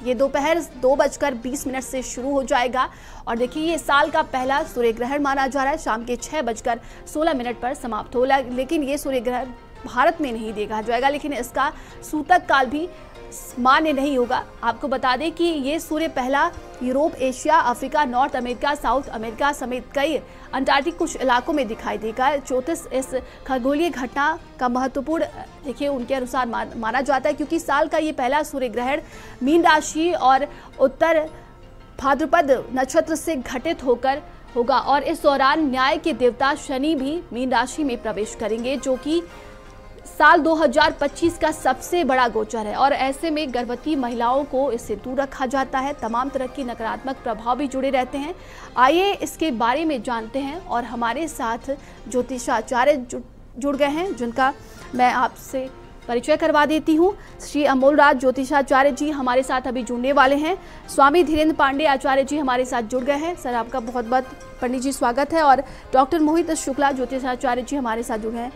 ये दोपहर 2:20 से शुरू हो जाएगा और देखिए ये साल का पहला सूर्य ग्रहण माना जा रहा है। शाम के 6:16 पर समाप्त होगा, लेकिन ये सूर्य ग्रहण भारत में नहीं देखा जाएगा, लेकिन इसका सूतक काल भी मान्य नहीं होगा। आपको बता दें कि ये सूर्य पहला Europe, Asia, Africa, north America, south America समेत कई अंटार्कटिक कुछ इलाकों में दिखाई देगा। ज्योतिष इस खगोलीय घटना का महत्वपूर्ण देखिए उनके अनुसार माना जाता है, क्योंकि साल का ये पहला सूर्य ग्रहण मीन राशि और उत्तर भाद्रपद नक्षत्र से घटित होकर होगा और इस दौरान न्याय के देवता शनि भी मीन राशि में प्रवेश करेंगे, जो कि साल 2025 का सबसे बड़ा गोचर है और ऐसे में गर्भवती महिलाओं को इससे दूर रखा जाता है। तमाम तरह की नकारात्मक प्रभाव भी जुड़े रहते हैं। आइए इसके बारे में जानते हैं और हमारे साथ ज्योतिषाचार्य जुड़ गए हैं, जिनका मैं आपसे परिचय करवा देती हूँ। श्री अमोल राज ज्योतिषाचार्य जी हमारे साथ अभी जुड़ने वाले हैं। स्वामी धीरेन्द्र पांडे आचार्य जी हमारे साथ जुड़ गए हैं। सर आपका बहुत बहुत पंडित जी स्वागत है। और डॉक्टर मोहित शुक्ला ज्योतिषाचार्य जी हमारे साथ जुड़े हैं।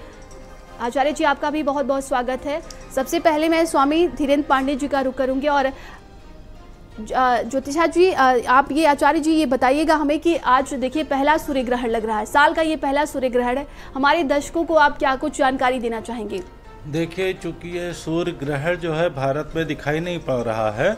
आचार्य जी आपका भी बहुत बहुत स्वागत है। सबसे पहले मैं स्वामी धीरेन्द्र पांडे जी का रुख करूंगी और ज्योतिषाचार्य जी आप ये आचार्य जी ये बताइएगा हमें कि आज देखिए पहला सूर्य ग्रहण लग रहा है, साल का ये पहला सूर्य ग्रहण है। हमारे दर्शकों को आप क्या कुछ जानकारी देना चाहेंगे? देखिए, चूंकि ये सूर्य ग्रहण जो है भारत में दिखाई नहीं पड़ रहा है,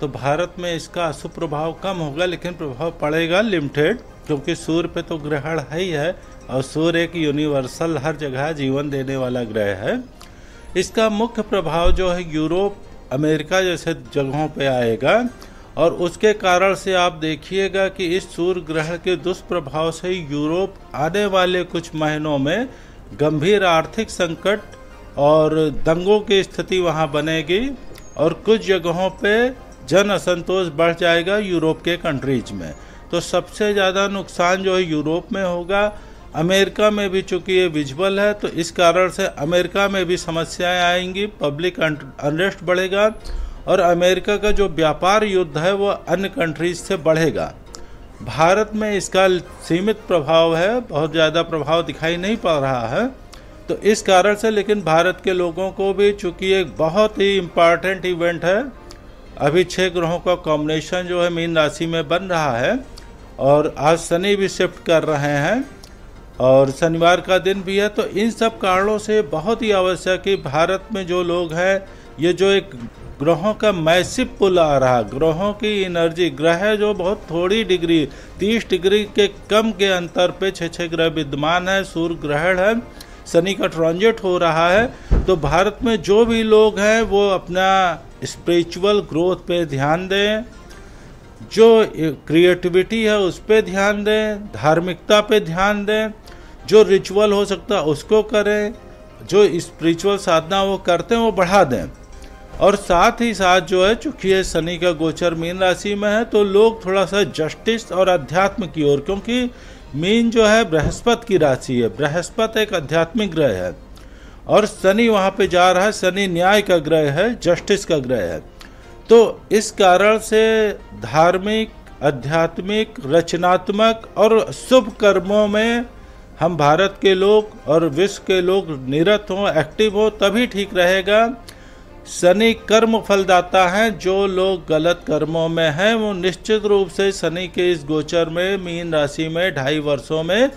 तो भारत में इसका अशुभ प्रभाव कम होगा, लेकिन प्रभाव पड़ेगा लिमिटेड, क्योंकि सूर्य पे तो ग्रहण है ही है और सूर्य एक यूनिवर्सल हर जगह जीवन देने वाला ग्रह है। इसका मुख्य प्रभाव जो है यूरोप, अमेरिका जैसे जगहों पे आएगा और उसके कारण से आप देखिएगा कि इस सूर्य ग्रहण के दुष्प्रभाव से यूरोप आने वाले कुछ महीनों में गंभीर आर्थिक संकट और दंगों की स्थिति वहाँ बनेगी और कुछ जगहों पे जन असंतोष बढ़ जाएगा यूरोप के कंट्रीज में। तो सबसे ज़्यादा नुकसान जो है यूरोप में होगा। अमेरिका में भी चूंकि ये विजुअल है, तो इस कारण से अमेरिका में भी समस्याएं आएंगी, पब्लिक अनरेस्ट बढ़ेगा और अमेरिका का जो व्यापार युद्ध है वो अन्य कंट्रीज से बढ़ेगा। भारत में इसका सीमित प्रभाव है, बहुत ज़्यादा प्रभाव दिखाई नहीं पड़ रहा है। तो इस कारण से लेकिन भारत के लोगों को भी चूंकि एक बहुत ही इम्पॉर्टेंट इवेंट है, अभी 6 ग्रहों का कॉम्बिनेशन जो है मीन राशि में बन रहा है और आज शनि भी शिफ्ट कर रहे हैं और शनिवार का दिन भी है। तो इन सब कारणों से बहुत ही आवश्यक है भारत में जो लोग हैं, ये जो एक ग्रहों का मैसिव पुल आ रहा, ग्रहों की एनर्जी, ग्रह जो बहुत थोड़ी डिग्री 30 डिग्री के कम के अंतर पे 6 ग्रह विद्यमान है, सूर्य ग्रहण है, शनि का ट्रांजिट हो रहा है। तो भारत में जो भी लोग हैं वो अपना स्पिरिचुअल ग्रोथ पे ध्यान दें, जो क्रिएटिविटी है उस पे ध्यान दें, धार्मिकता पे ध्यान दें, जो रिचुअल हो सकता है उसको करें, जो स्पिरिचुअल साधना वो करते हैं वो बढ़ा दें। और साथ ही साथ जो है चूंकि ये शनि का गोचर मीन राशि में है, तो लोग थोड़ा सा जस्टिस और अध्यात्म की ओर, क्योंकि मीन जो है बृहस्पति की राशि है, बृहस्पति एक आध्यात्मिक ग्रह है और शनि वहाँ पे जा रहा है, शनि न्याय का ग्रह है, जस्टिस का ग्रह है। तो इस कारण से धार्मिक, आध्यात्मिक, रचनात्मक और शुभ कर्मों में हम भारत के लोग और विश्व के लोग निरत हों, एक्टिव हो, तभी ठीक रहेगा। शनि कर्म फलदाता है, जो लोग गलत कर्मों में हैं वो निश्चित रूप से शनि के इस गोचर में मीन राशि में 2.5 वर्षों में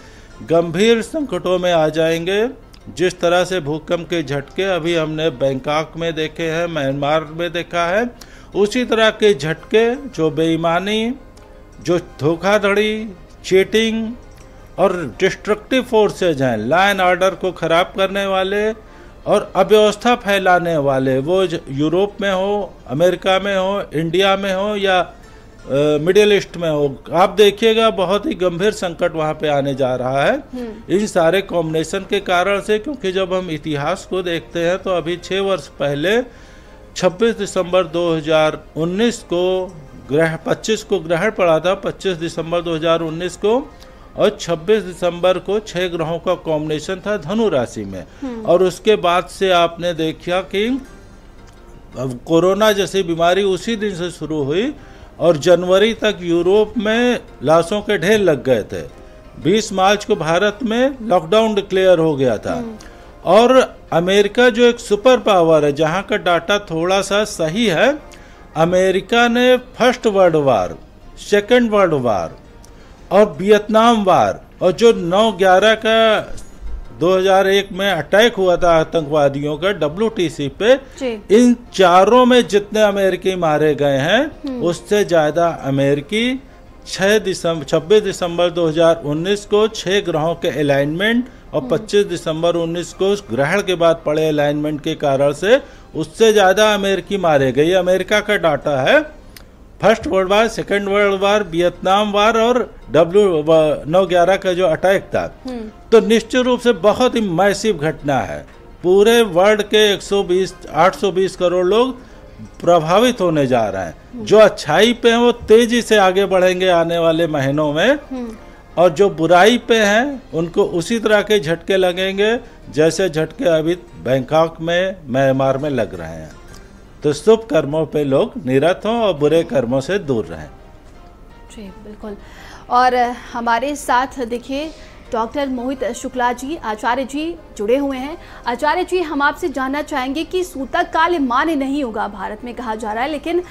गंभीर संकटों में आ जाएंगे। जिस तरह से भूकंप के झटके अभी हमने बैंकॉक में देखे हैं, म्यांमार में देखा है, उसी तरह के झटके, जो बेईमानी, जो धोखाधड़ी, चीटिंग और डिस्ट्रक्टिव फोर्सेज हैं, लॉ एंड ऑर्डर को खराब करने वाले और अव्यवस्था फैलाने वाले, वो यूरोप में हो, अमेरिका में हो, इंडिया में हो या मिडिल ईस्ट में हो, आप देखिएगा बहुत ही गंभीर संकट वहाँ पे आने जा रहा है इन सारे कॉम्बिनेशन के कारण से। क्योंकि जब हम इतिहास को देखते हैं तो अभी 6 वर्ष पहले 26 दिसंबर 2019 को 25 को ग्रहण पड़ा था, 25 दिसंबर 2019 को, और 26 दिसंबर को 6 ग्रहों का कॉम्बिनेशन था धनु राशि में। और उसके बाद से आपने देखा कि कोरोना जैसी बीमारी उसी दिन से शुरू हुई और जनवरी तक यूरोप में लाशों के ढेर लग गए थे। 20 मार्च को भारत में लॉकडाउन डिक्लेयर हो गया था। और अमेरिका जो एक सुपर पावर है, जहां का डाटा थोड़ा सा सही है, अमेरिका ने first world war, second world war और वियतनाम वार और जो 9/11 का 2001 में अटैक हुआ था आतंकवादियों का WTC पे, इन चारों में जितने अमेरिकी मारे गए हैं उससे ज्यादा अमेरिकी 26 दिसंबर 2019 को 6 ग्रहों के अलाइनमेंट और 25 दिसंबर 19 को ग्रहण के बाद पड़े अलाइनमेंट के कारण से उससे ज्यादा अमेरिकी मारे गए। ये अमेरिका का डाटा है। First world war, second world war, Vietnam वार और 9/11 का जो अटैक था, तो निश्चित रूप से बहुत ही मैसिव घटना है। पूरे वर्ल्ड के 820 करोड़ लोग प्रभावित होने जा रहे हैं। जो अच्छाई पे हैं वो तेजी से आगे बढ़ेंगे आने वाले महीनों में, और जो बुराई पे हैं उनको उसी तरह के झटके लगेंगे जैसे झटके अभी बैंकॉक में, म्यांमार में लग रहे हैं। तो शुभ कर्मों पे लोग निरत हों और बुरे कर्मों से दूर रहें। जी बिल्कुल। और हमारे साथ देखिए डॉक्टर मोहित शुक्ला जी, आचार्य जी जुड़े हुए हैं। आचार्य जी, हम आपसे जानना चाहेंगे कि सूतक काल मान्य नहीं होगा भारत में कहा जा रहा है, लेकिन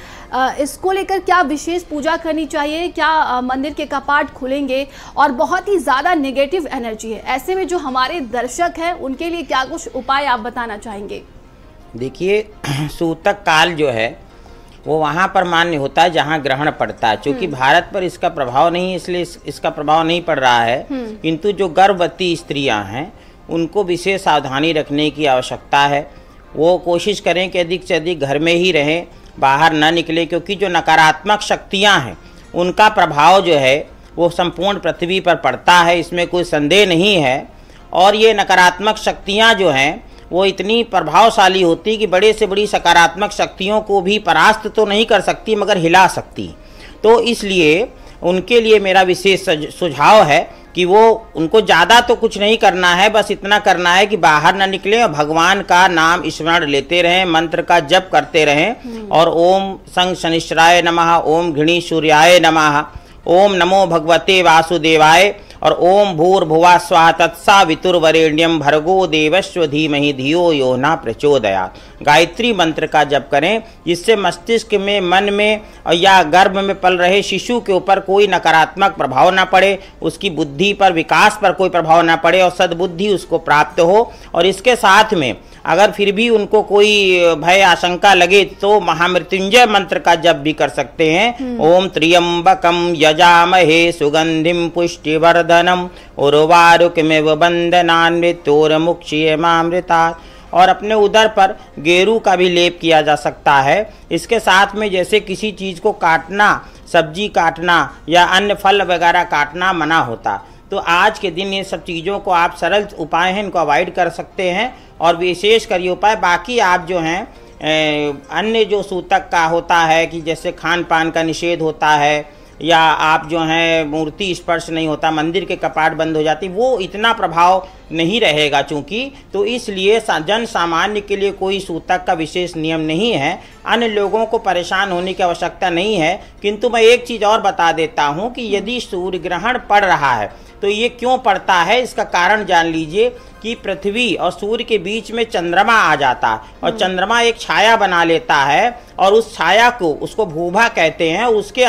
इसको लेकर क्या विशेष पूजा करनी चाहिए? क्या मंदिर के कपाट खुलेंगे? और बहुत ही ज़्यादा नेगेटिव एनर्जी है, ऐसे में जो हमारे दर्शक हैं उनके लिए क्या कुछ उपाय आप बताना चाहेंगे? देखिए, सूतक काल जो है वो वहाँ पर मान्य होता है जहाँ ग्रहण पड़ता है। क्योंकि भारत पर इसका प्रभाव नहीं, इसलिए इसका प्रभाव नहीं पड़ रहा है। किंतु जो गर्भवती स्त्रियां हैं उनको विशेष सावधानी रखने की आवश्यकता है। वो कोशिश करें कि अधिक से अधिक घर में ही रहें, बाहर न निकलें, क्योंकि जो नकारात्मक शक्तियाँ हैं उनका प्रभाव जो है वो संपूर्ण पृथ्वी पर पड़ता है, इसमें कोई संदेह नहीं है। और ये नकारात्मक शक्तियाँ जो हैं वो इतनी प्रभावशाली होती कि बड़े से बड़ी सकारात्मक शक्तियों को भी परास्त तो नहीं कर सकती मगर हिला सकती। तो इसलिए उनके लिए मेरा विशेष सुझाव है कि वो उनको ज़्यादा तो कुछ नहीं करना है, बस इतना करना है कि बाहर ना निकलें और भगवान का नाम स्मरण लेते रहें, मंत्र का जप करते रहें। और ओम संग शनिश्चराय नमः, ओम घृणी सूर्याय नमः, ओम नमो भगवते वासुदेवाय और ओम भूर्भुवा स्वाहा तत्सवितुर्वरेण्यम भर्गो देवस्व धीमहि धियो यो न प्रचोदयात्। गायत्री मंत्र का जप करें, जिससे मस्तिष्क में, मन में या गर्भ में पल रहे शिशु के ऊपर कोई नकारात्मक प्रभाव ना पड़े, उसकी बुद्धि पर, विकास पर कोई प्रभाव ना पड़े और सद्बुद्धि उसको प्राप्त हो। और इसके साथ में अगर फिर भी उनको कोई भय आशंका लगे तो महामृत्युंजय मंत्र का जप भी कर सकते हैं। ओम त्र्यंबकम यजामहे सुगंधिम पुष्टिवर्धनम उर्वारुकमिव बंधनान्मृत्योर्मुक्षीयमामृतात्। और अपने उदर पर गेरू का भी लेप किया जा सकता है। इसके साथ में जैसे किसी चीज़ को काटना, सब्जी काटना या अन्य फल वगैरह काटना मना होता, तो आज के दिन ये सब चीज़ों को आप, सरल उपाय हैं, इनको अवॉइड कर सकते हैं। और विशेष कर ये उपाय, बाकी आप जो हैं अन्य जो सूतक का होता है कि जैसे खान पान का निषेध होता है, या आप जो हैं मूर्ति स्पर्श नहीं होता, मंदिर के कपाट बंद हो जाती, वो इतना प्रभाव नहीं रहेगा चूँकि। तो इसलिए जन सामान्य के लिए कोई सूतक का विशेष नियम नहीं है, अन्य लोगों को परेशान होने की आवश्यकता नहीं है। किंतु मैं एक चीज़ और बता देता हूँ कि यदि सूर्य ग्रहण पड़ रहा है तो ये क्यों पड़ता है, इसका कारण जान लीजिए कि पृथ्वी और सूर्य के बीच में चंद्रमा आ जाता है और चंद्रमा एक छाया बना लेता है और उस छाया को, उसको भूभा कहते हैं, उसके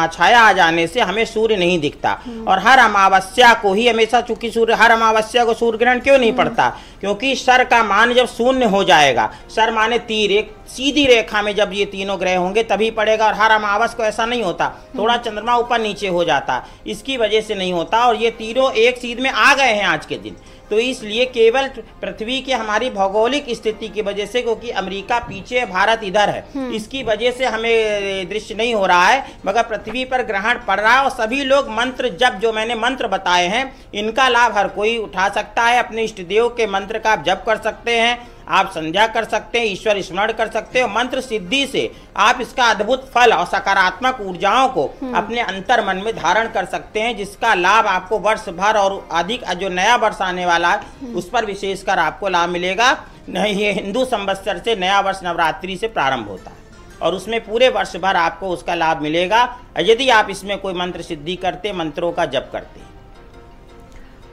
छाया आ जाने से हमें सूर्य नहीं दिखता। और हर अमावस्या को ही हमेशा, चूंकि सूर्य, हर अमावस्या को सूर्य ग्रहण क्यों नहीं पड़ता, क्योंकि सर का मान जब शून्य हो जाएगा, सर माने तीर, एक सीधी रेखा में जब ये तीनों ग्रह होंगे तभी पड़ेगा। और हर अमावस को ऐसा नहीं होता, थोड़ा चंद्रमा ऊपर नीचे हो जाता, इसकी वजह से नहीं होता। और ये तीनों एक सीध में आ गए हैं आज के दिन। तो इसलिए केवल पृथ्वी की हमारी भौगोलिक स्थिति की वजह से, क्योंकि अमेरिका पीछे, भारत इधर है, इसकी वजह से हमें दृश्य नहीं हो रहा है, मगर पृथ्वी पर ग्रहण पड़ रहा है। और सभी लोग मंत्र जप, जो मैंने मंत्र बताए हैं, इनका लाभ हर कोई उठा सकता है। अपने इष्ट देव के मंत्र का आप जप कर सकते हैं, आप संध्या कर सकते हैं, ईश्वर स्मरण कर सकते हैं। मंत्र सिद्धि से आप इसका अद्भुत फल और सकारात्मक ऊर्जाओं को अपने अंतर मन में धारण कर सकते हैं, जिसका लाभ आपको वर्ष भर और अधिक, जो नया वर्ष आने वाला है उस पर विशेषकर आपको लाभ मिलेगा। ये हिंदू संवत्सर से नया वर्ष नवरात्रि से प्रारंभ होता है और उसमें पूरे वर्ष भर आपको उसका लाभ मिलेगा यदि आप इसमें कोई मंत्र सिद्धि करते, मंत्रों का जप करते।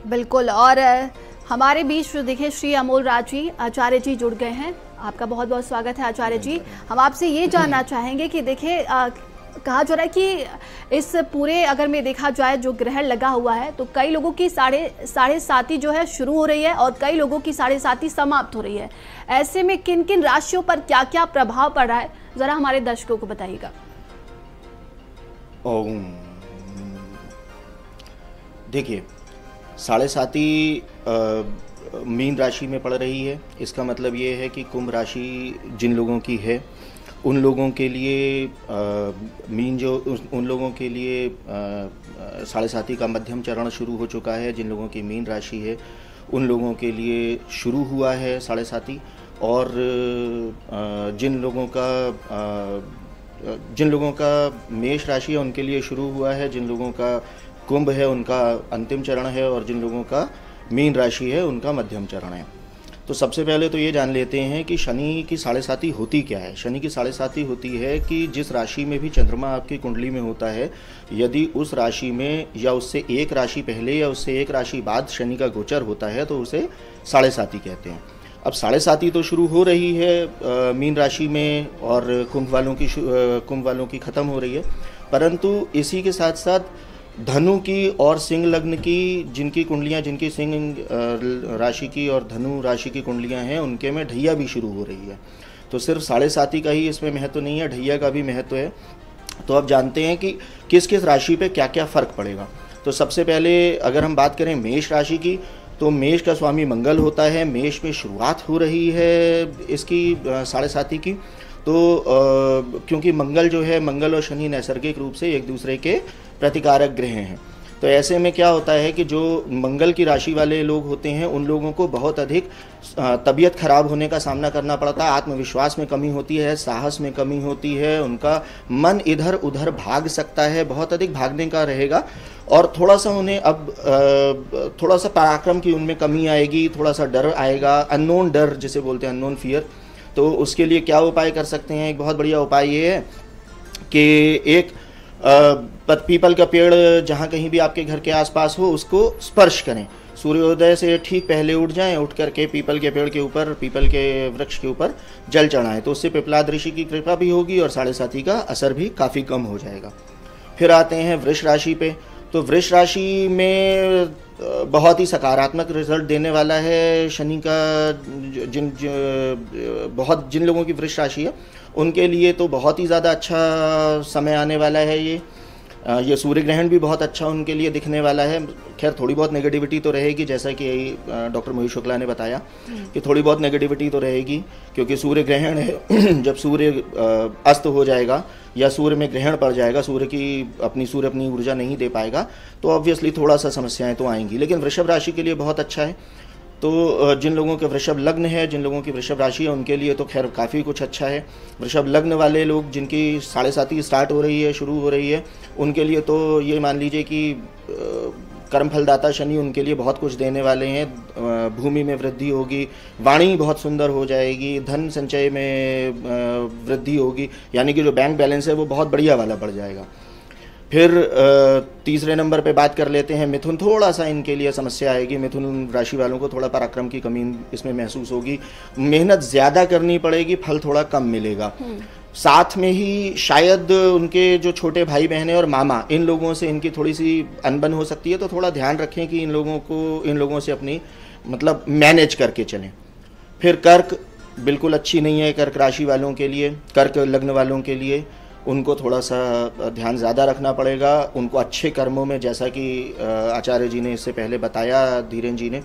बिल्कुल। और हमारे बीच देखिए श्री अमोल राज जी, आचार्य जी जुड़ गए हैं। आपका बहुत बहुत स्वागत है आचार्य जी। हम आपसे ये जानना चाहेंगे कि देखिए कहा जा रहा है कि इस पूरे अगर में देखा जाए जो ग्रहण लगा हुआ है तो कई लोगों की साढ़े साती जो है शुरू हो रही है और कई लोगों की साढ़े साती समाप्त हो रही है। ऐसे में किन किन राशियों पर क्या क्या प्रभाव पड़ रहा है, जरा हमारे दर्शकों को बताइएगा। देखिए, साढ़े साती मीन राशि में पड़ रही है। इसका मतलब ये है कि कुंभ राशि जिन लोगों की है उन लोगों के लिए उन लोगों के लिए साढ़े साती का मध्यम चरण शुरू हो चुका है। जिन लोगों की मीन राशि है उन लोगों के लिए शुरू हुआ है साढ़े साती, और जिन लोगों का मेष राशि है उनके लिए शुरू हुआ है। जिन लोगों का कुंभ है उनका अंतिम चरण है, और जिन लोगों का मीन राशि है उनका मध्यम चरण है। तो सबसे पहले तो ये जान लेते हैं कि शनि की साढ़े साती होती क्या है। शनि की साढ़े साती होती है कि जिस राशि में भी चंद्रमा आपकी कुंडली में होता है, यदि उस राशि में या उससे एक राशि पहले या उससे एक राशि बाद शनि का गोचर होता है तो उसे साढ़े साती कहते हैं। अब साढ़े साती तो शुरू हो रही है मीन राशि में, और कुंभ वालों की ख़त्म हो रही है, परंतु इसी के साथ साथ धनु की और सिंह लग्न की जिनकी कुंडलियां, जिनकी सिंह राशि की और धनु राशि की कुंडलियां हैं, उनके में ढैया भी शुरू हो रही है। तो सिर्फ साढ़े साती का ही इसमें महत्व नहीं है, ढैया का भी महत्व है। तो अब जानते हैं कि किस किस राशि पे क्या क्या फ़र्क पड़ेगा। तो सबसे पहले अगर हम बात करें मेष राशि की, तो मेष का स्वामी मंगल होता है। मेष में शुरुआत हो रही है इसकी साढ़े साती की। तो क्योंकि मंगल जो है, मंगल और शनि नैसर्गिक रूप से एक दूसरे के प्रतिकारक ग्रह हैं, तो ऐसे में क्या होता है कि जो मंगल की राशि वाले लोग होते हैं उन लोगों को बहुत अधिक तबीयत खराब होने का सामना करना पड़ता है। आत्मविश्वास में कमी होती है, साहस में कमी होती है, उनका मन इधर उधर भाग सकता है, बहुत अधिक भागने का रहेगा, और थोड़ा सा उन्हें अब थोड़ा सा पराक्रम की उनमें कमी आएगी, थोड़ा सा डर आएगा, अननोन डर जिसे बोलते हैं, अननोन फियर। तो उसके लिए क्या उपाय कर सकते हैं? एक बहुत बढ़िया उपाय ये है कि एक पीपल का पेड़ जहाँ कहीं भी आपके घर के आसपास हो उसको स्पर्श करें। सूर्योदय से ठीक पहले उठ जाएं, उठ करके पीपल के पेड़ के ऊपर, पीपल के वृक्ष के ऊपर जल चढ़ाएं, तो उससे पिपलाद ऋषि की कृपा भी होगी और साढ़े साती का असर भी काफ़ी कम हो जाएगा। फिर आते हैं वृष राशि पे। तो वृष राशि में बहुत ही सकारात्मक रिजल्ट देने वाला है शनि का। जिन लोगों की वृष राशि है उनके लिए तो बहुत ही ज़्यादा अच्छा समय आने वाला है। ये सूर्य ग्रहण भी बहुत अच्छा उनके लिए दिखने वाला है। खैर थोड़ी बहुत नेगेटिविटी तो रहेगी, जैसा कि डॉक्टर मोहित शुक्ला ने बताया कि थोड़ी बहुत नेगेटिविटी तो रहेगी, क्योंकि सूर्य ग्रहण है। जब सूर्य अस्त हो जाएगा या सूर्य में ग्रहण पड़ जाएगा, सूर्य अपनी ऊर्जा नहीं दे पाएगा, तो ऑब्वियसली थोड़ा सा समस्याएं तो आएंगी। लेकिन वृषभ राशि के लिए बहुत अच्छा है। तो जिन लोगों के वृषभ लग्न है, जिन लोगों की वृषभ राशि है, उनके लिए तो खैर काफ़ी कुछ अच्छा है। वृषभ लग्न वाले लोग जिनकी साढ़े साती स्टार्ट हो रही है, शुरू हो रही है, उनके लिए तो ये मान लीजिए कि कर्मफलदाता शनि उनके लिए बहुत कुछ देने वाले हैं। भूमि में वृद्धि होगी, वाणी बहुत सुंदर हो जाएगी, धन संचय में वृद्धि होगी, यानी कि जो बैंक बैलेंस है वो बहुत बढ़िया वाला बढ़ जाएगा। फिर तीसरे नंबर पे बात कर लेते हैं मिथुन। थोड़ा सा इनके लिए समस्या आएगी। मिथुन राशि वालों को थोड़ा पराक्रम की कमी इसमें महसूस होगी, मेहनत ज़्यादा करनी पड़ेगी, फल थोड़ा कम मिलेगा। साथ में ही शायद उनके जो छोटे भाई बहन और मामा, इन लोगों से इनकी थोड़ी सी अनबन हो सकती है, तो थोड़ा ध्यान रखें कि इन लोगों से अपनी मतलब मैनेज करके चलें। फिर कर्क बिल्कुल अच्छी नहीं है कर्क राशि वालों के लिए। कर्क लग्न वालों के लिए उनको थोड़ा सा ध्यान ज़्यादा रखना पड़ेगा। उनको अच्छे कर्मों में, जैसा कि आचार्य जी ने इससे पहले बताया, धीरेन जी ने,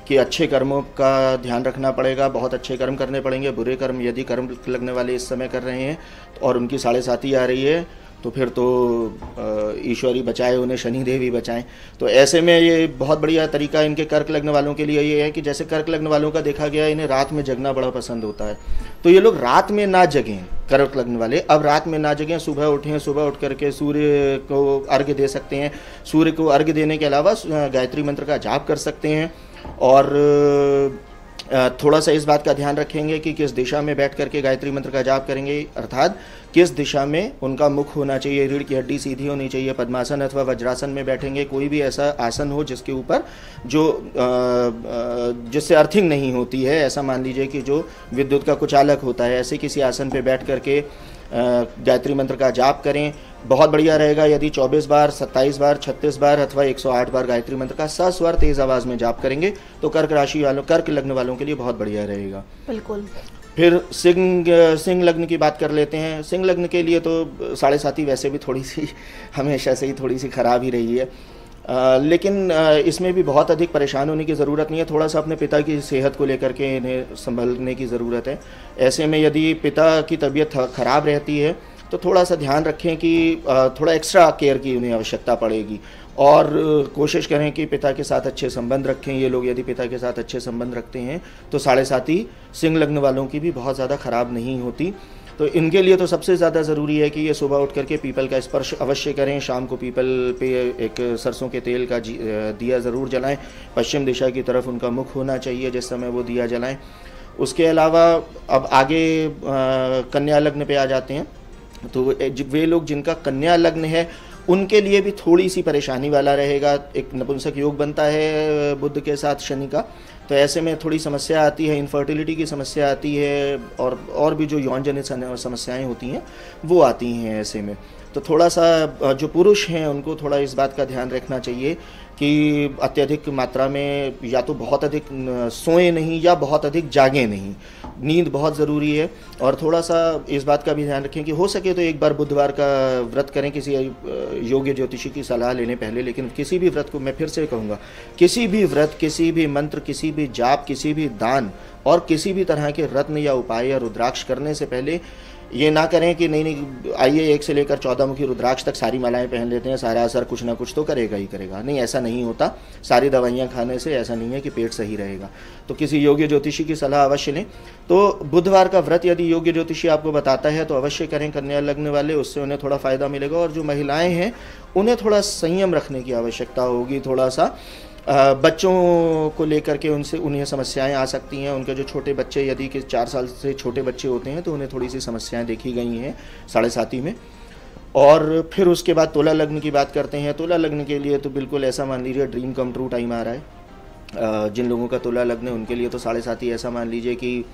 कि अच्छे कर्मों का ध्यान रखना पड़ेगा। बहुत अच्छे कर्म करने पड़ेंगे। बुरे कर्म यदि कर्म लगने वाले इस समय कर रहे हैं और उनकी साढ़े साती आ रही है, तो फिर तो ईश्वर ही बचाए उन्हें, शनिदेव ही बचाएं। तो ऐसे में ये बहुत बढ़िया तरीका इनके कर्क लग्न वालों के लिए ये है कि जैसे कर्क लग्न वालों का देखा गया, इन्हें रात में जगना बड़ा पसंद होता है, तो ये लोग रात में ना जगें। कर्क लग्न वाले अब रात में ना जगें, सुबह उठें, सुबह उठ करके सूर्य को अर्घ्य दे सकते हैं। सूर्य को अर्घ्य देने के अलावा गायत्री मंत्र का जाप कर सकते हैं, और थोड़ा सा इस बात का ध्यान रखेंगे कि किस दिशा में बैठ करके गायत्री मंत्र का जाप करेंगे, अर्थात किस दिशा में उनका मुख होना चाहिए, रीढ़ की हड्डी सीधी होनी चाहिए। पद्मासन अथवा वज्रासन में बैठेंगे, कोई भी ऐसा आसन हो जिसके ऊपर जो जिससे अर्थिंग नहीं होती है, ऐसा मान लीजिए कि जो विद्युत का कुचालक होता है, ऐसे किसी आसन पे बैठ करके गायत्री मंत्र का जाप करें। बहुत बढ़िया रहेगा यदि 24 बार, 27 बार, 36 बार अथवा 108 बार गायत्री मंत्र का सस्वर तेज आवाज में जाप करेंगे तो कर्क राशि वालों, कर्क लग्न वालों के लिए बहुत बढ़िया रहेगा। बिल्कुल। फिर सिंह लग्न की बात कर लेते हैं। सिंह लग्न के लिए तो 7.5 वैसे भी थोड़ी सी हमेशा से ही थोड़ी सी खराब ही रही है, लेकिन इसमें भी बहुत अधिक परेशान होने की ज़रूरत नहीं है। थोड़ा सा अपने पिता की सेहत को लेकर के इन्हें संभलने की ज़रूरत है। ऐसे में यदि पिता की तबीयत खराब रहती है तो थोड़ा सा ध्यान रखें कि थोड़ा एक्स्ट्रा केयर की उन्हें आवश्यकता पड़ेगी, और कोशिश करें कि पिता के साथ अच्छे संबंध रखें। ये लोग यदि पिता के साथ अच्छे संबंध रखते हैं तो 7.5 सिंह लग्न वालों की भी बहुत ज़्यादा खराब नहीं होती। तो इनके लिए तो सबसे ज़्यादा ज़रूरी है कि ये सुबह उठ करके पीपल का स्पर्श अवश्य करें। शाम को पीपल पे एक सरसों के तेल का दिया ज़रूर जलाएं। पश्चिम दिशा की तरफ उनका मुख होना चाहिए जिस समय वो दिया जलाएं। उसके अलावा अब आगे कन्या लग्न पे आ जाते हैं। तो वे लोग जिनका कन्या लग्न है उनके लिए भी थोड़ी सी परेशानी वाला रहेगा। एक नपुंसक योग बनता है बुध के साथ शनि का, तो ऐसे में थोड़ी समस्या आती है, इनफर्टिलिटी की समस्या आती है, और भी जो यौन जनित समस्याएं होती हैं वो आती हैं ऐसे में। तो थोड़ा सा जो पुरुष हैं उनको थोड़ा इस बात का ध्यान रखना चाहिए कि अत्यधिक मात्रा में या तो बहुत अधिक सोए नहीं या बहुत अधिक जागे नहीं। नींद बहुत ज़रूरी है, और थोड़ा सा इस बात का भी ध्यान रखें कि हो सके तो एक बार बुधवार का व्रत करें किसी योग्य ज्योतिषी की सलाह लेने पहले। लेकिन किसी भी व्रत को, मैं फिर से कहूँगा, किसी भी व्रत, किसी भी मंत्र, किसी भी जाप, किसी भी दान और किसी भी तरह के रत्न या उपाय या रुद्राक्ष करने से पहले ये ना करें कि नहीं आइए 1 से लेकर 14 मुखी रुद्राक्ष तक सारी मालाएं पहन लेते हैं, सारा असर कुछ ना कुछ तो करेगा ही करेगा। नहीं, ऐसा नहीं होता। सारी दवाइयां खाने से ऐसा नहीं है कि पेट सही रहेगा। तो किसी योग्य ज्योतिषी की सलाह अवश्य लें। तो बुधवार का व्रत यदि योग्य ज्योतिषी आपको बताता है तो अवश्य करें कन्या लग्न वाले, उससे उन्हें थोड़ा फ़ायदा मिलेगा। और जो महिलाएँ हैं उन्हें थोड़ा संयम रखने की आवश्यकता होगी। थोड़ा सा बच्चों को लेकर के उन्हें समस्याएं आ सकती हैं। उनके जो छोटे बच्चे, यदि कि 4 साल से छोटे बच्चे होते हैं तो उन्हें थोड़ी सी समस्याएं देखी गई हैं 7.5 में। और फिर उसके बाद तुला लग्न की बात करते हैं। तुला लग्न के लिए तो बिल्कुल ऐसा मान लीजिए ड्रीम कम ट्रू टाइम आ रहा है। जिन लोगों का तुला लग्न है उनके लिए तो 7.5 ऐसा मान लीजिए कि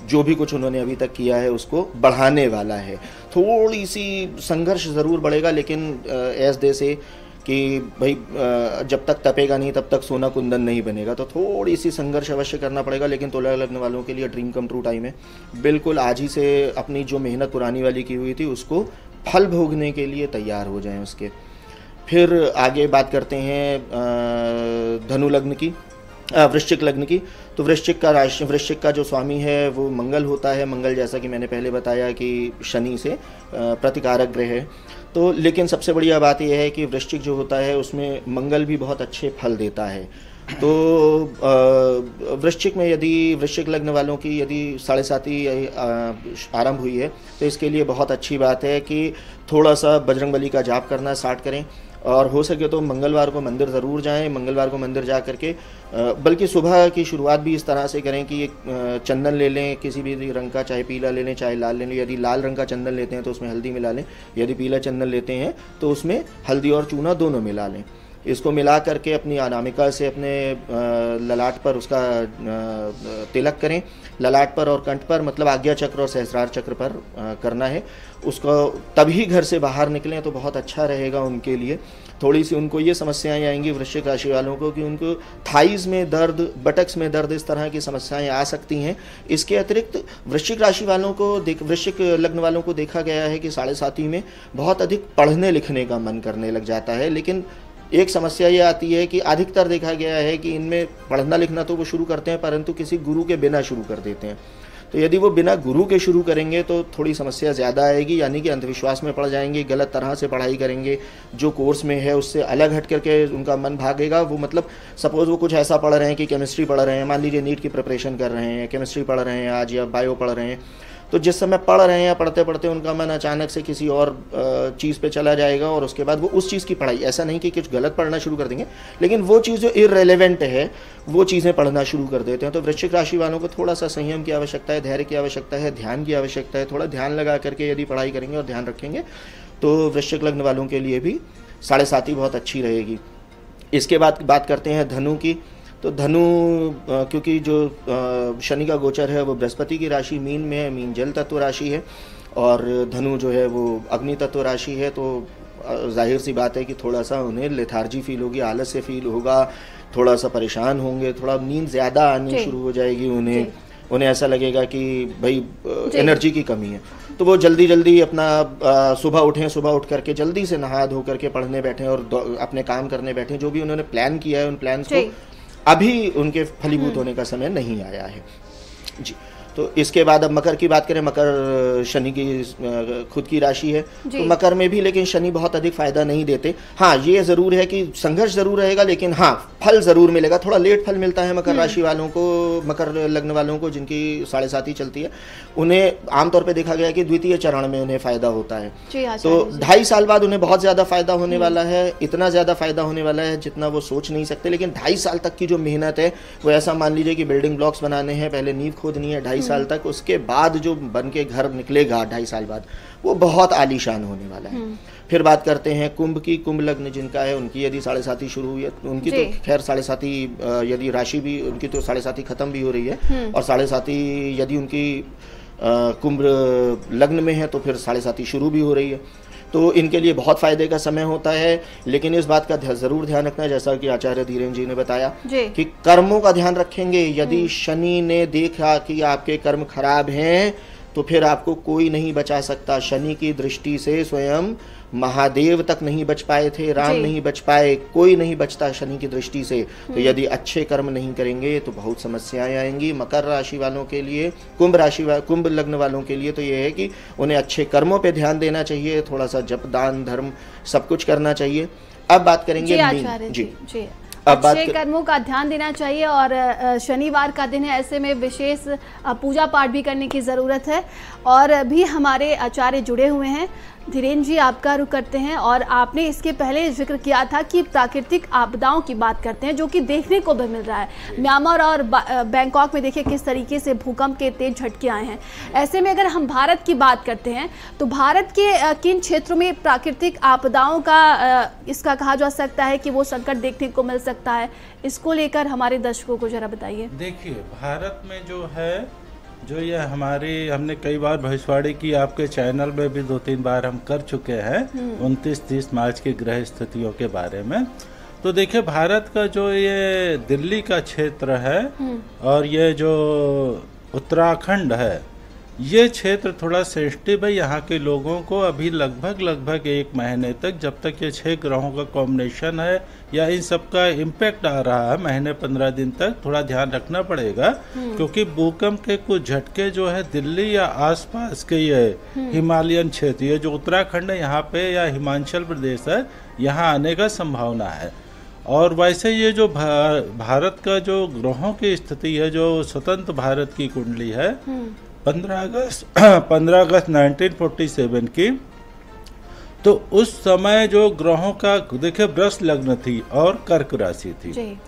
जो भी कुछ उन्होंने अभी तक किया है उसको बढ़ाने वाला है। थोड़ी सी संघर्ष ज़रूर बढ़ेगा, लेकिन ऐस दे से कि भाई जब तक तपेगा नहीं तब तक सोना कुंदन नहीं बनेगा। तो थोड़ी सी संघर्ष अवश्य करना पड़ेगा, लेकिन तुला लग्न वालों के लिए ड्रीम कम ट्रू टाइम है। बिल्कुल आज ही से अपनी जो मेहनत पुरानी वाली की हुई थी उसको फल भोगने के लिए तैयार हो जाएं उसके। फिर आगे बात करते हैं धनु लग्न की, वृश्चिक लग्न की। तो वृश्चिक का जो स्वामी है वो मंगल होता है। मंगल, जैसा कि मैंने पहले बताया, कि शनि से प्रतिकारक ग्रह है। तो लेकिन सबसे बढ़िया बात यह है कि वृश्चिक जो होता है उसमें मंगल भी बहुत अच्छे फल देता है। तो वृश्चिक में यदि वृश्चिक लग्न वालों की यदि 7.5 आरंभ हुई है तो इसके लिए बहुत अच्छी बात है कि थोड़ा सा बजरंगबली का जाप करना स्टार्ट करें। और हो सके तो मंगलवार को मंदिर ज़रूर जाएं। मंगलवार को मंदिर जा करके, बल्कि सुबह की शुरुआत भी इस तरह से करें कि एक चंदन ले लें, किसी भी रंग का, चाहे पीला ले लें चाहे लाल ले लें। यदि लाल रंग का चंदन लेते हैं तो उसमें हल्दी मिला लें, यदि पीला चंदन लेते हैं तो उसमें हल्दी और चूना दोनों मिला लें। इसको मिला करके अपनी अनामिका से अपने ललाट पर उसका तिलक करें। ललाट पर और कंठ पर, मतलब आज्ञा चक्र और सहस्रार चक्र पर करना है उसको। तभी घर से बाहर निकलें तो बहुत अच्छा रहेगा उनके लिए। थोड़ी सी उनको ये समस्याएं आएंगी वृश्चिक राशि वालों को कि उनको थाइज में दर्द, बटक्स में दर्द, इस तरह की समस्याएं आ सकती हैं। इसके अतिरिक्त वृश्चिक राशि वालों को वृश्चिक लग्न वालों को देखा गया है कि 7.5 में बहुत अधिक पढ़ने लिखने का मन करने लग जाता है। लेकिन एक समस्या ये आती है कि अधिकतर देखा गया है कि इनमें पढ़ना लिखना तो वो शुरू करते हैं परंतु किसी गुरु के बिना शुरू कर देते हैं। तो यदि वो बिना गुरु के शुरू करेंगे तो थोड़ी समस्या ज़्यादा आएगी, यानी कि अंधविश्वास में पड़ जाएंगे, गलत तरह से पढ़ाई करेंगे, जो कोर्स में है उससे अलग हट करके उनका मन भागेगा। वो मतलब सपोज़ वो कुछ ऐसा पढ़ रहे हैं कि केमिस्ट्री पढ़ रहे हैं, मान लीजिए नीट की प्रिपरेशन कर रहे हैं, केमिस्ट्री पढ़ रहे हैं आज या बायो पढ़ रहे हैं, तो जिस समय पढ़ रहे हैं, पढ़ते पढ़ते उनका मन अचानक से किसी और चीज़ पे चला जाएगा और उसके बाद वो उस चीज़ की पढ़ाई, ऐसा नहीं कि कुछ गलत पढ़ना शुरू कर देंगे, लेकिन वो चीज़ जो इररेलेवेंट है वो चीज़ें पढ़ना शुरू कर देते हैं। तो वृश्चिक राशि वालों को थोड़ा सा संयम की आवश्यकता है, धैर्य की आवश्यकता है, ध्यान की आवश्यकता है। थोड़ा ध्यान लगा करके यदि पढ़ाई करेंगे और ध्यान रखेंगे तो वृश्चिक लग्न वालों के लिए भी 7.5 बहुत अच्छी रहेगी। इसके बाद बात करते हैं धनु की। तो धनु क्योंकि जो शनि का गोचर है वो बृहस्पति की राशि मीन में है, मीन जल तत्व राशि है, और धनु जो है वो अग्नि तत्व राशि है। तो जाहिर सी बात है कि थोड़ा सा उन्हें लेथार्जी फील होगी, आलस्य फील होगा, थोड़ा सा परेशान होंगे, थोड़ा नींद ज़्यादा आनी शुरू हो जाएगी उन्हें ऐसा लगेगा कि भाई एनर्जी की कमी है। तो वो जल्दी जल्दी अपना सुबह उठ करके जल्दी से नहा धो करके पढ़ने बैठें और अपने काम करने बैठें। जो भी उन्होंने प्लान किया है उन प्लान्स को अभी उनके फलीभूत होने का समय नहीं आया है जी। तो इसके बाद अब मकर की बात करें। मकर शनि की खुद की राशि है, तो मकर में भी लेकिन शनि बहुत अधिक फायदा नहीं देते। हाँ, ये जरूर है कि संघर्ष जरूर रहेगा, लेकिन हाँ फल जरूर मिलेगा। थोड़ा लेट फल मिलता है मकर राशि वालों को, मकर लग्न वालों को जिनकी 7.5 चलती है, उन्हें आमतौर पर देखा गया कि द्वितीय चरण में उन्हें फायदा होता है। तो 2.5 साल बाद उन्हें बहुत ज्यादा फायदा होने वाला है, इतना ज्यादा फायदा होने वाला है जितना वो सोच नहीं सकते। लेकिन 2.5 साल तक की जो मेहनत है वो ऐसा मान लीजिए कि बिल्डिंग ब्लॉक्स बनाने हैं, पहले नींव खोदनी है 2.5 साल तक, उसके बाद जो बन के घर निकलेगा 2.5 साल बाद वो बहुत आलीशान होने वाला है। फिर बात करते हैं कुंभ की। कुंभ लग्न जिनका है उनकी यदि 7.5 शुरू हुई है, उनकी तो खैर 7.5 यदि राशि भी उनकी तो 7.5 खत्म भी हो रही है, और 7.5 यदि उनकी कुंभ लग्न में है तो फिर 7.5 शुरू भी हो रही है। तो इनके लिए बहुत फायदे का समय होता है। लेकिन इस बात का जरूर ध्यान रखना, जैसा कि आचार्य धीरेन जी ने बताया कि कर्मों का ध्यान रखेंगे। यदि शनि ने देखा कि आपके कर्म खराब हैं तो फिर आपको कोई नहीं बचा सकता। शनि की दृष्टि से स्वयं महादेव तक नहीं बच पाए थे, राम नहीं बच पाए, कोई नहीं बचता शनि की दृष्टि से। तो यदि अच्छे कर्म नहीं करेंगे तो बहुत समस्याएं आएंगी। मकर राशि वालों के लिए, कुंभ लग्न वालों के लिए तो ये है कि उन्हें अच्छे कर्मों पे ध्यान देना चाहिए, थोड़ा सा जप दान धर्म सब कुछ करना चाहिए। अब बात करेंगे जी अच्छे कर्मों का ध्यान देना चाहिए, और शनिवार का दिन है, ऐसे में विशेष पूजा पाठ भी करने की ज़रूरत है। और भी हमारे आचार्य जुड़े हुए हैं। धीरेन जी, आपका रुख करते हैं। और आपने इसके पहले जिक्र किया था कि प्राकृतिक आपदाओं की बात करते हैं जो कि देखने को भी मिल रहा है। म्यांमार और बैंकॉक में देखिए किस तरीके से भूकंप के तेज झटके आए हैं। ऐसे में अगर हम भारत की बात करते हैं तो भारत के किन क्षेत्रों में प्राकृतिक आपदाओं का इसका कहा जा सकता है कि वो संकट देखने को मिल सकता है, इसको लेकर हमारे दर्शकों को जरा बताइए। देखिए, भारत में जो है जो ये हमने कई बार भविष्यवाणी की, आपके चैनल में भी 2-3 बार हम कर चुके हैं 29-30 मार्च की ग्रह स्थितियों के बारे में। तो देखिए, भारत का जो ये दिल्ली का क्षेत्र है और ये जो उत्तराखंड है, ये क्षेत्र थोड़ा सेंसिटिव है। यहाँ के लोगों को अभी लगभग 1 महीने तक, जब तक ये 6 ग्रहों का कॉम्बिनेशन है या इन सब का इम्पैक्ट आ रहा है, महीने 15 दिन तक थोड़ा ध्यान रखना पड़ेगा। क्योंकि भूकंप के कुछ झटके जो है दिल्ली या आसपास के ये हिमालयन क्षेत्र, ये जो उत्तराखंड है यहाँ पे या हिमाचल प्रदेश है, यहाँ आने का संभावना है। और वैसे ये जो भारत का जो ग्रहों की स्थिति है, जो स्वतंत्र भारत की कुंडली है 15 अगस्त 1947 की, तो उस समय जो ग्रहों का देखिए वृष लग्न थी और कर्क राशि थी,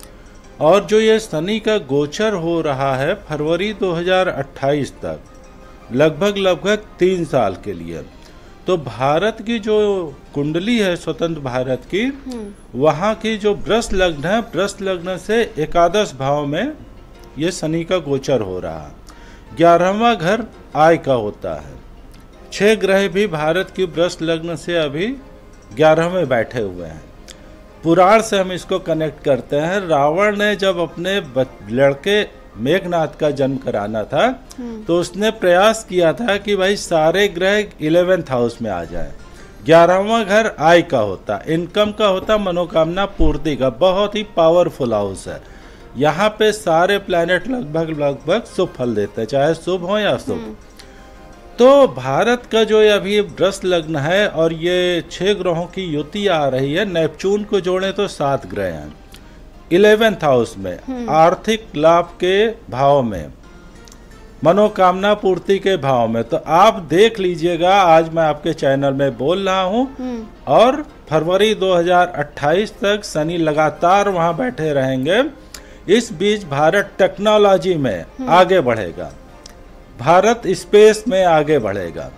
और जो ये शनि का गोचर हो रहा है फरवरी 2028 तक, लगभग 3 साल के लिए। तो भारत की जो कुंडली है स्वतंत्र भारत की, वहाँ की जो वृष लग्न है, वृष लग्न से एकादश भाव में ये शनि का गोचर हो रहा है। 11वां घर आय का होता है। 6 ग्रह भी भारत की वृष लग्न से अभी 11 में बैठे हुए हैं। पुराण से हम इसको कनेक्ट करते हैं। रावण ने जब अपने लड़के मेघनाथ का जन्म कराना था तो उसने प्रयास किया था कि भाई सारे ग्रह 11th हाउस में आ जाए। 11वां घर आय का होता, इनकम का होता, मनोकामना पूर्ति का, बहुत ही पावरफुल हाउस है। यहाँ पे सारे प्लैनेट लगभग शुभ फल देते हैं, चाहे शुभ हो या अशुभ। तो भारत का जो अभी वृष लग्न है और ये 6 ग्रहों की युति आ रही है, नेपच्यून को जोड़े तो 7 ग्रह हैं 11th हाउस में, आर्थिक लाभ के भाव में। मनोकामना पूर्ति के भाव में। तो आप देख लीजिएगा, आज मैं आपके चैनल में बोल रहा हूँ और फरवरी 2028 तक शनि लगातार वहाँ बैठे रहेंगे। इस बीच भारत टेक्नोलॉजी में आगे बढ़ेगा, भारत स्पेस में आगे बढ़ेगा,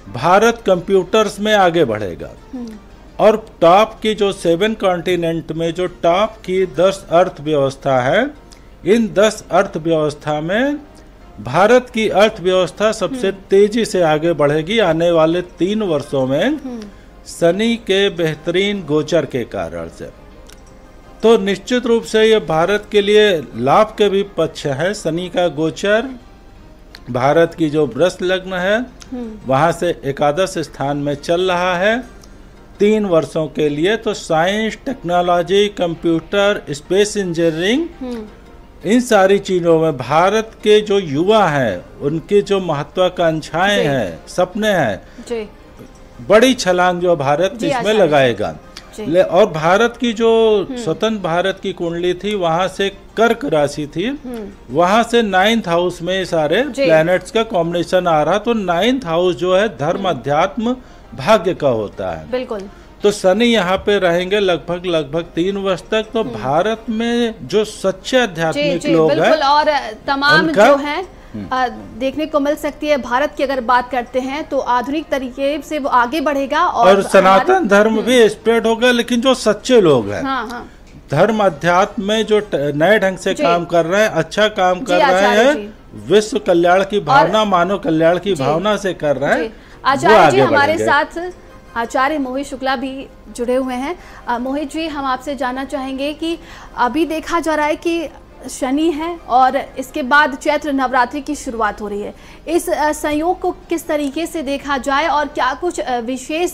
भारत कंप्यूटर्स में आगे बढ़ेगा और टॉप की जो 7 कॉन्टिनेंट में जो टॉप की 10 अर्थव्यवस्था है, इन 10 अर्थव्यवस्था में भारत की अर्थव्यवस्था सबसे तेजी से आगे बढ़ेगी आने वाले 3 वर्षों में शनि के बेहतरीन गोचर के कारण से। तो निश्चित रूप से ये भारत के लिए लाभ के भी पक्ष है। शनि का गोचर भारत की जो वृष लग्न है वहां से एकादश स्थान में चल रहा है 3 वर्षों के लिए। तो science, technology, computer, space engineering, इन सारी चीजों में भारत के जो युवा हैं उनकी जो महत्वाकांक्षाएं हैं, सपने हैं, बड़ी छलांग जो भारत इसमें लगाएगा। और भारत की जो स्वतंत्र भारत की कुंडली थी वहां से कर्क राशि थी, वहां से 9th हाउस में सारे प्लैनेट्स का कॉम्बिनेशन आ रहा। तो 9th हाउस जो है धर्म, अध्यात्म, भाग्य का होता है। बिल्कुल। तो शनि यहाँ पे रहेंगे लगभग 3 वर्ष तक। तो भारत में जो सच्चे आध्यात्मिक लोग हैं और तमाम जो हैं देखने को मिल सकती है। भारत की अगर बात करते हैं तो आधुनिक तरीके से वो आगे बढ़ेगा और सनातन धर्म भी स्प्रेड होगा। लेकिन जो सच्चे लोग हैं, धर्म अध्यात्म में जो नए ढंग से काम कर रहे हैं, अच्छा काम कर रहे हैं, विश्व कल्याण की भावना, मानव कल्याण की भावना से कर रहे हैं। आचार्य जी हमारे साथ आचार्य मोहित शुक्ला भी जुड़े हुए हैं। मोहित जी, हम आपसे जानना चाहेंगे कि अभी देखा जा रहा है कि शनि है और इसके बाद चैत्र नवरात्रि की शुरुआत हो रही है। इस संयोग को किस तरीके से देखा जाए और क्या कुछ विशेष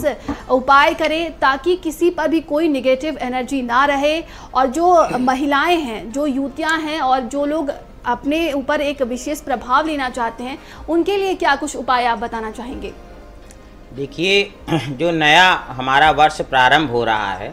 उपाय करें ताकि किसी पर भी कोई नेगेटिव एनर्जी ना रहे, और जो महिलाएं हैं, जो युवतियां हैं और जो लोग अपने ऊपर एक विशेष प्रभाव लेना चाहते हैं, उनके लिए क्या कुछ उपाय आप बताना चाहेंगे? देखिए, जो नया हमारा वर्ष प्रारंभ हो रहा है,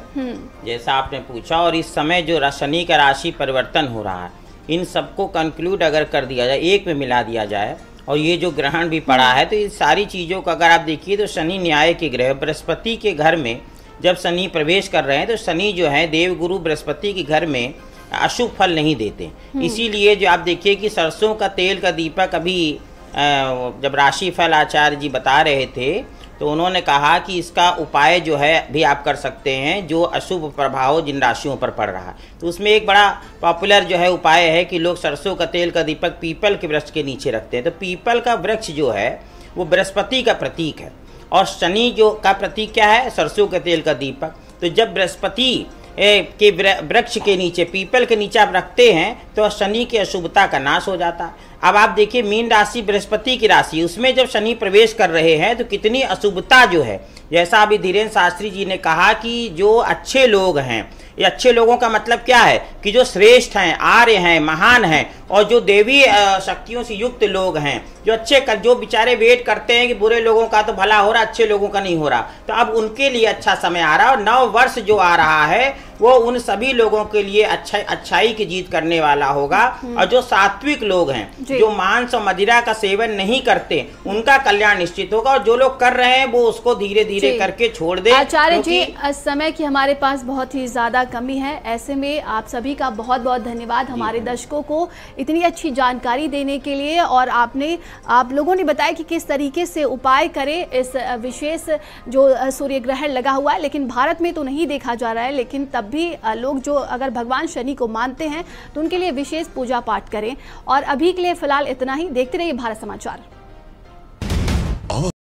जैसा आपने पूछा, और इस समय जो शनि का राशि परिवर्तन हो रहा है, इन सबको कंक्लूड अगर कर दिया जाए, एक में मिला दिया जाए, और ये जो ग्रहण भी पड़ा है, तो इस सारी चीज़ों का अगर आप देखिए तो शनि न्याय के ग्रह, बृहस्पति के घर में जब शनि प्रवेश कर रहे हैं तो शनि जो है देवगुरु बृहस्पति के घर में अशुभ फल नहीं देते। इसीलिए जो आप देखिए कि सरसों का तेल का दीपक अभी जब राशिफल आचार्य जी बता रहे थे तो उन्होंने कहा कि इसका उपाय जो है भी आप कर सकते हैं जो अशुभ प्रभाव जिन राशियों पर पड़ रहा है। तो उसमें एक बड़ा पॉपुलर जो है उपाय है कि लोग सरसों का तेल का दीपक पीपल के वृक्ष के नीचे रखते हैं। तो पीपल का वृक्ष जो है वो बृहस्पति का प्रतीक है और शनि जो का प्रतीक क्या है? सरसों के तेल का दीपक। तो जब बृहस्पति के वृक्ष के नीचे, पीपल के नीचे आप रखते हैं तो शनि की अशुभता का नाश हो जाता है। अब आप देखिए मीन राशि बृहस्पति की राशि, उसमें जब शनि प्रवेश कर रहे हैं तो कितनी अशुभता जो है, जैसा अभी धीरेन्द्र शास्त्री जी ने कहा कि जो अच्छे लोग हैं, ये अच्छे लोगों का मतलब क्या है कि जो श्रेष्ठ हैं, आर्य हैं, महान हैं और जो देवी शक्तियों से युक्त लोग हैं, जो अच्छे जो बेचारे वेट करते हैं कि बुरे लोगों का तो भला हो रहा, अच्छे लोगों का नहीं हो रहा, तो अब उनके लिए अच्छा समय आ रहा है। और नव वर्ष जो आ रहा है वो उन सभी लोगों के लिए अच्छाई की जीत करने वाला होगा। और जो सात्विक लोग हैं, जो मांस और मदिरा का सेवन नहीं करते, उनका कल्याण निश्चित होगा। और जो लोग कर रहे हैं वो उसको धीरे धीरे करके छोड़ दे। आचार्य जी, समय की हमारे पास बहुत ही ज्यादा कमी है, ऐसे में आप सभी का बहुत बहुत धन्यवाद हमारे दर्शकों को इतनी अच्छी जानकारी देने के लिए। और आप लोगों ने बताया कि किस तरीके से उपाय करें इस विशेष जो सूर्य ग्रहण लगा हुआ है, लेकिन भारत में तो नहीं देखा जा रहा है, लेकिन तब भी लोग जो अगर भगवान शनि को मानते हैं तो उनके लिए विशेष पूजा पाठ करें। और अभी के लिए फिलहाल इतना ही। देखते रहिए भारत समाचार।